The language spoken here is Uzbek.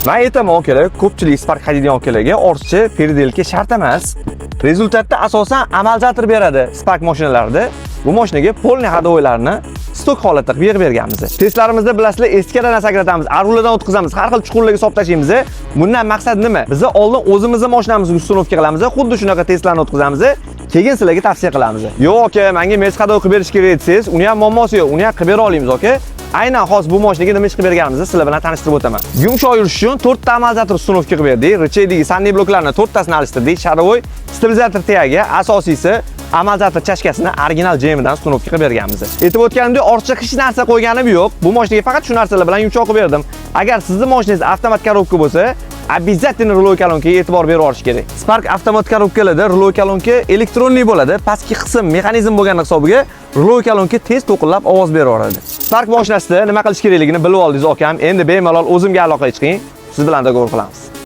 Men aytaman kerak, ko'pchilik Spark haydaydigan akalarga ortiqcha perdelka shart emas. Rezultatda asosan amalzator beradi Spark mashinalarida. Bu mashinaga polni hadovoylarni stok holatda qilib berganmiz. Testlarimizda bilasizlar, eskadan narsa kiritamiz, aruladan o'tkazamiz, har xil chuqurlarga solib tashlaymiz. Bundan maqsad nima? Biz oldin o'zimizning mashinamizga ustunovka qilamiz, xuddi shunaqa testlarni o'tkazamiz, keyin sizlarga tavsiya qilamiz. Yo'q aka, menga mes hadovoy qilib berish kerak desangiz, uni ham muammosi yo'q, uni ham qilib bera olamiz, aka. Aynan xos bu mashinaga nima ish qilib berganimizni sizlar bilan tanishtirib o'taman. Yumshoq yurish uchun 4 ta amalzator ustunovka qilib berdik. Richeydagi sandiy bloklarni 4 tasini alishtirdik. Sharovoy stabilizator tagi, asosiysi amalzator chashkasini original JMdan ustunovka qilib berganmiz. Aytib o'tganimdek, ortiqcha hech narsa qo'yganim yo'q. Bu mashinaga faqat shu narsalar bilan yumshoq qilib berdim. Agar sizning mashinangiz avtomat korobka bo'lsa, обязательно rulay kolonkaga e'tibor berib olish kerak. Spark avtomat korobkalarda rulay kolonka elektronli bo'ladi. Pastki qism mexanizm bo'lgan hisobiga rulay kolonka tez to'qinlab ovoz beraveradi. Spark mashinasida nima qilish kerakligini bilib oldingiz, akam. Endi bemalol o'zimga aloqaga chiqing. Siz bilan do'stlik qilamiz.